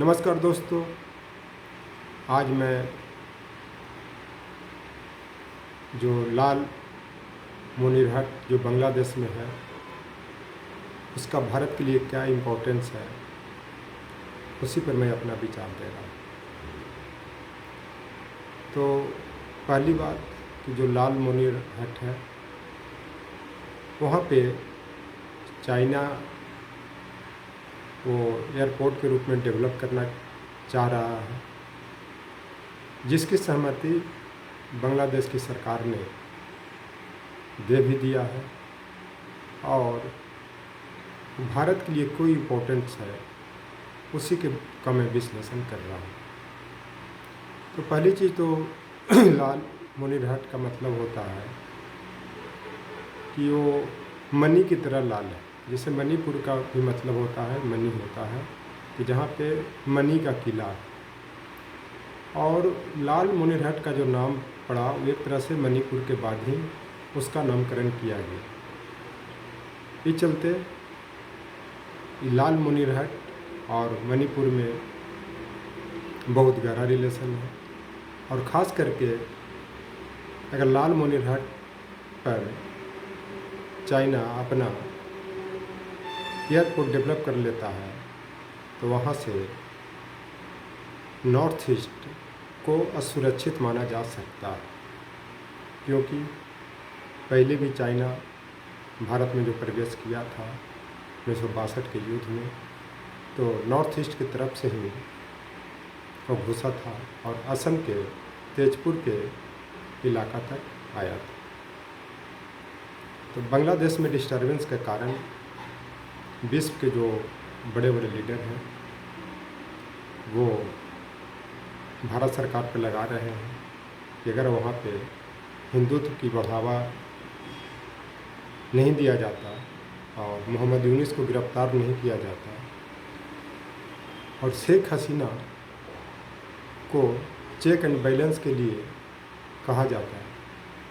नमस्कार दोस्तों। आज मैं जो लाल मोनिरहट जो बांग्लादेश में है उसका भारत के लिए क्या इम्पोर्टेंस है, उसी पर मैं अपना विचार दे रहा हूँ। तो पहली बात कि जो लाल मोनिरहट है वहाँ पे चाइना वो एयरपोर्ट के रूप में डेवलप करना चाह रहा है, जिसकी सहमति बांग्लादेश की सरकार ने दे भी दिया है और भारत के लिए कोई इम्पोर्टेंस है उसी के का मैं विश्लेषण कर रहा हूँ। तो पहली चीज़ तो लाल मोनिरहट का मतलब होता है कि वो मणि की तरह लाल है। जैसे मणिपुर का भी मतलब होता है मणि होता है कि जहाँ पे मणि का किला है, और लाल मोनिरहट का जो नाम पड़ा वो एक तरह से मणिपुर के बाद ही उसका नामकरण किया गया। इस चलते लाल मोनिरहट और मणिपुर में बहुत गहरा रिलेशन है, और ख़ास करके अगर लाल मोनिरहट पर चाइना अपना एयरपोर्ट डेवलप कर लेता है तो वहाँ से नॉर्थ ईस्ट को असुरक्षित माना जा सकता है, क्योंकि पहले भी चाइना भारत में जो प्रवेश किया था 1962 के युद्ध में, तो नॉर्थ ईस्ट की तरफ से ही वो घुसा था और असम के तेजपुर के इलाका तक आया था। तो बांग्लादेश में डिस्टर्बेंस के कारण विश्व के जो बड़े बड़े लीडर हैं वो भारत सरकार पर लगा रहे हैं कि अगर वहाँ पे हिंदुत्व की बढ़ावा नहीं दिया जाता और मोहम्मद यूनुस को गिरफ्तार नहीं किया जाता और शेख हसीना को चेक एंड बैलेंस के लिए कहा जाता है,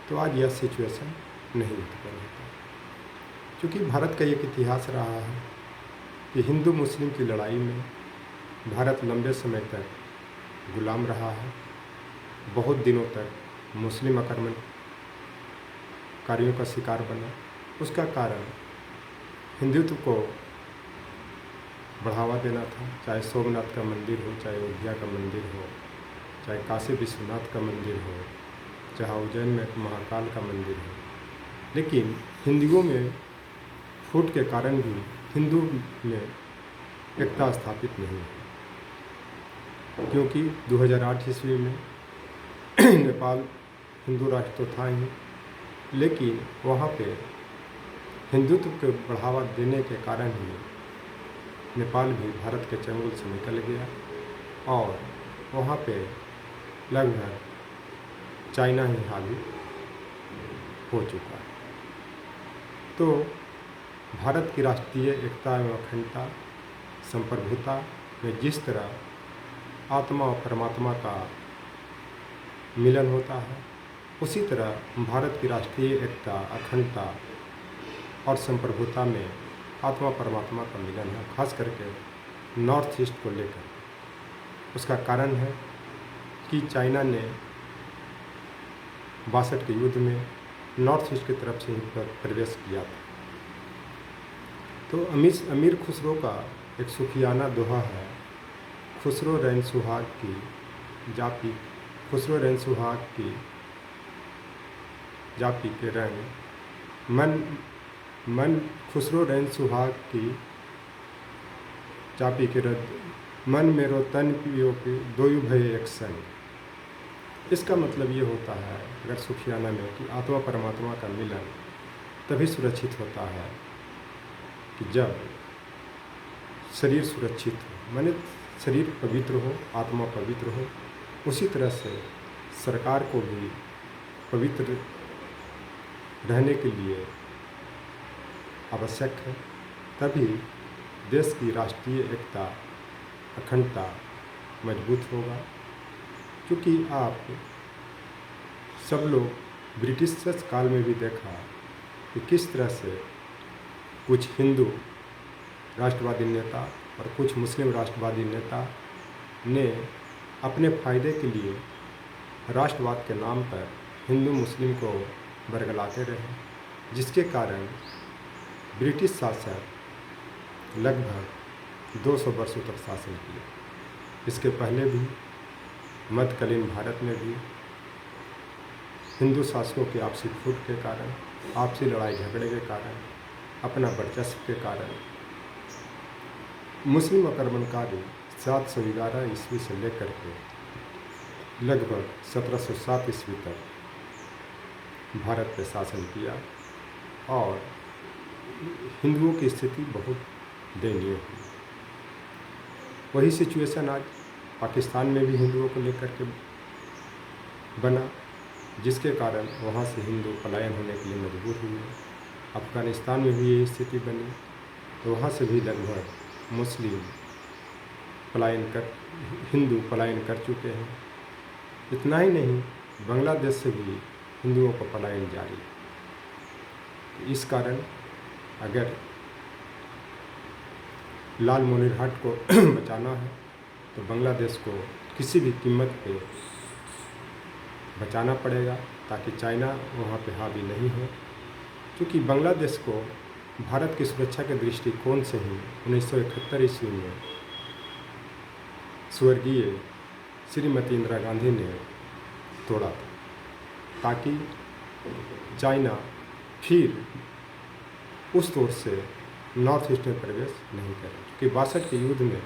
तो आज यह सिचुएशन नहीं उत्पन्न होता। क्योंकि भारत का एक इतिहास रहा है कि हिंदू मुस्लिम की लड़ाई में भारत लंबे समय तक गुलाम रहा है। बहुत दिनों तक मुस्लिम आक्रमणकारियों का शिकार बना। उसका कारण हिंदुत्व को बढ़ावा देना था, चाहे सोमनाथ का मंदिर हो, चाहे अयोध्या का मंदिर हो, चाहे काशी विश्वनाथ का मंदिर हो, चाहे उज्जैन में महाकाल का मंदिर हो। लेकिन हिंदुओं में फूट के कारण भी हिंदू में एकता स्थापित नहीं है, क्योंकि 2008 ईस्वी में नेपाल हिंदू राष्ट्र तो था ही, लेकिन वहाँ पे हिंदुत्व को बढ़ावा देने के कारण ही नेपाल भी भारत के चंगुल से निकल गया और वहाँ पे लगभग चाइना ही हावी हो चुका है। तो भारत की राष्ट्रीय एकता एवं अखंडता संप्रभुता में जिस तरह आत्मा और परमात्मा का मिलन होता है, उसी तरह भारत की राष्ट्रीय एकता अखंडता और संप्रभुता में आत्मा परमात्मा का मिलन है, खास करके नॉर्थ ईस्ट को लेकर। उसका कारण है कि चाइना ने 62 के युद्ध में नॉर्थ ईस्ट की तरफ से ही प्रवेश किया था। तो अमीर खुसरो का एक सूफियाना दोहा है, खुसरो रैन सुहाग की जापी, खुसरो रैन सुहाग की जापी के रंग मन खुसरो रैन सुहाग की जापी के रद मन मेरो तन पियो के दोयु भय एक संग। इसका मतलब ये होता है अगर सूफियाना में कि आत्मा परमात्मा का मिलन तभी सुरक्षित होता है कि जब शरीर सुरक्षित हो, माने शरीर पवित्र हो, आत्मा पवित्र हो। उसी तरह से सरकार को भी पवित्र रहने के लिए आवश्यक है, तभी देश की राष्ट्रीय एकता अखंडता मजबूत होगा। क्योंकि आप सब लोग ब्रिटिश काल में भी देखा कि किस तरह से कुछ हिंदू राष्ट्रवादी नेता और कुछ मुस्लिम राष्ट्रवादी नेता ने अपने फ़ायदे के लिए राष्ट्रवाद के नाम पर हिंदू मुस्लिम को बरगलाते रहे, जिसके कारण ब्रिटिश शासक लगभग 200 वर्षों तक शासन किए। इसके पहले भी मध्यकालीन भारत में भी हिंदू शासकों के आपसी फूट के कारण, आपसी लड़ाई झगड़े के कारण, अपना वर्चस्व के कारण मुस्लिम आक्रमणकारी 711 ईस्वी से लेकर के लगभग 1707 ईस्वी तक भारत पे शासन किया और हिंदुओं की स्थिति बहुत दयनीय हुई। वही सिचुएशन आज पाकिस्तान में भी हिंदुओं को लेकर के बना, जिसके कारण वहाँ से हिंदू पलायन होने के लिए मजबूर हुए। अफ़गानिस्तान में भी यही स्थिति बनी, तो वहाँ से भी लगभग मुस्लिम हिंदू पलायन कर चुके हैं। इतना ही नहीं, बांग्लादेश से भी हिंदुओं का पलायन जारी। तो इस कारण अगर लाल मोनिरहाट को बचाना है तो बांग्लादेश को किसी भी कीमत पे बचाना पड़ेगा, ताकि चाइना वहाँ पे हावी नहीं हो। क्योंकि बांग्लादेश को भारत की सुरक्षा के दृष्टिकोण से ही 1971 ईस्वी में स्वर्गीय श्रीमती इंदिरा गांधी ने तोड़ा था, ताकि चाइना फिर उस तौर से नॉर्थ ईस्ट में प्रवेश नहीं करे। क्योंकि 62 के युद्ध में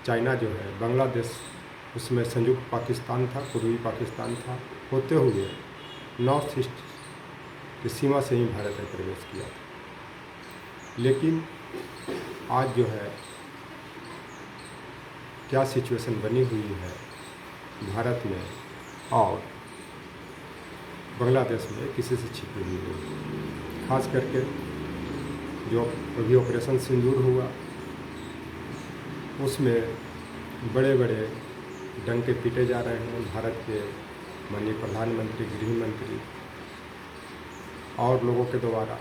चाइना जो है बांग्लादेश, उसमें संयुक्त पाकिस्तान था, पूर्वी पाकिस्तान था, होते हुए नॉर्थ ईस्ट की सीमा से ही भारत में प्रवेश किया था। लेकिन आज जो है क्या सिचुएशन बनी हुई है भारत में और बांग्लादेश में, किसी से छिपी हुई नहीं। खास करके जो अभी ऑपरेशन सिंदूर हुआ, उसमें बड़े बड़े डंके पीटे जा रहे हैं भारत के माननीय प्रधानमंत्री, गृह मंत्री और लोगों के द्वारा।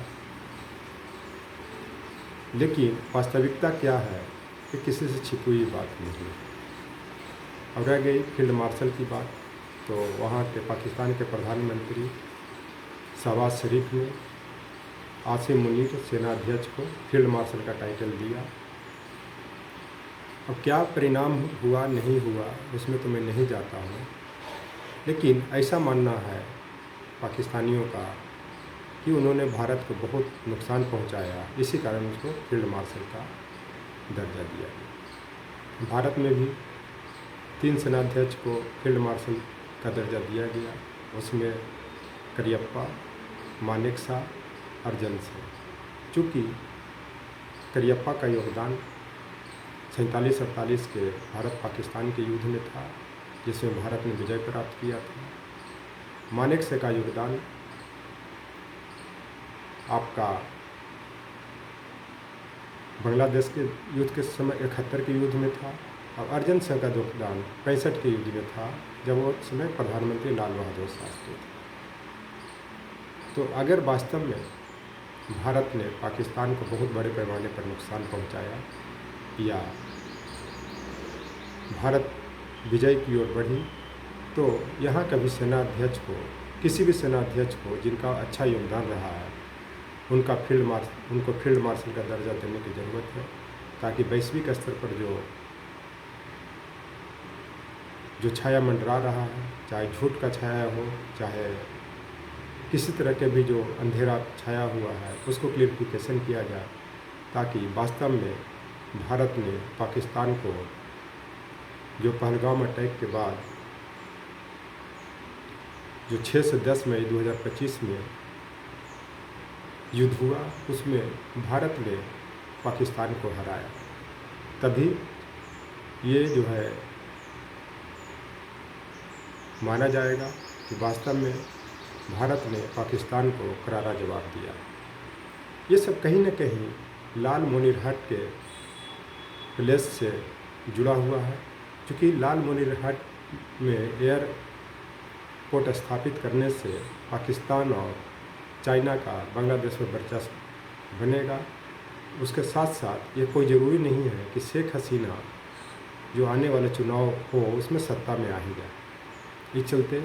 लेकिन वास्तविकता क्या है कि किसी से छिपी हुई बात नहीं है। अब रह गई फील्ड मार्शल की बात, तो वहाँ के पाकिस्तान के प्रधानमंत्री शहबाज शरीफ ने आसिम मुनीर सेनाध्यक्ष को फील्ड मार्शल का टाइटल दिया। अब क्या परिणाम हुआ नहीं हुआ उसमें तो मैं नहीं जाता हूँ, लेकिन ऐसा मानना है पाकिस्तानियों का कि उन्होंने भारत को बहुत नुकसान पहुँचाया, इसी कारण उसको फील्ड मार्शल का दर्जा दिया गया। भारत में भी 3 सेनाध्यक्ष को फील्ड मार्शल का दर्जा दिया गया, उसमें करियप्पा, मानेकशॉ, अर्जन सिंह। चूँकि करियप्पा का योगदान 47-48 के भारत पाकिस्तान के युद्ध में था, जिसमें भारत ने विजय प्राप्त किया था। मानेकशॉ का योगदान आपका बांग्लादेश के युद्ध के समय 71 के युद्ध में था, और अर्जन सिंह का योगदान 65 के युद्ध में था, जब वो समय प्रधानमंत्री लाल बहादुर शास्त्री थे। तो अगर वास्तव में भारत ने पाकिस्तान को बहुत बड़े पैमाने पर नुकसान पहुंचाया या भारत विजय की ओर बढ़ी, तो यहाँ कभी सेनाध्यक्ष को, किसी भी सेनाध्यक्ष को जिनका अच्छा योगदान रहा है, उनको फील्ड मार्शल का दर्जा देने की ज़रूरत है, ताकि वैश्विक स्तर पर जो छाया मंडरा रहा है, चाहे झूठ का छाया हो, चाहे किसी तरह के भी जो अंधेरा छाया हुआ है, उसको क्लियरिफिकेशन किया जाए, ताकि वास्तव में भारत ने पाकिस्तान को जो पहलगाम अटैक के बाद जो 6 से 10 मई 2025 में युद्ध हुआ, उसमें भारत ने पाकिस्तान को हराया। तभी ये जो है माना जाएगा कि वास्तव में भारत ने पाकिस्तान को करारा जवाब दिया। ये सब कहीं न कहीं लाल मोनिरहाट के प्लेस से जुड़ा हुआ है, क्योंकि लाल मोनिरहाट में एयरपोर्ट स्थापित करने से पाकिस्तान और चाइना का बांग्लादेश में वर्चस्व बनेगा। उसके साथ साथ ये कोई ज़रूरी नहीं है कि शेख हसीना जो आने वाला चुनाव हो उसमें सत्ता में आ ही जाए। इस चलते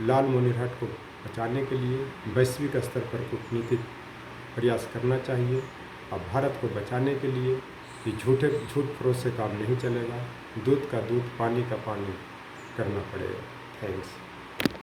लाल मोनिरहाट को बचाने के लिए वैश्विक स्तर पर कूटनीतिक प्रयास करना चाहिए। और भारत को बचाने के लिए ये झूठ फरोश से काम नहीं चलेगा। दूध का दूध, पानी का पानी करना पड़ेगा। थैंक्स।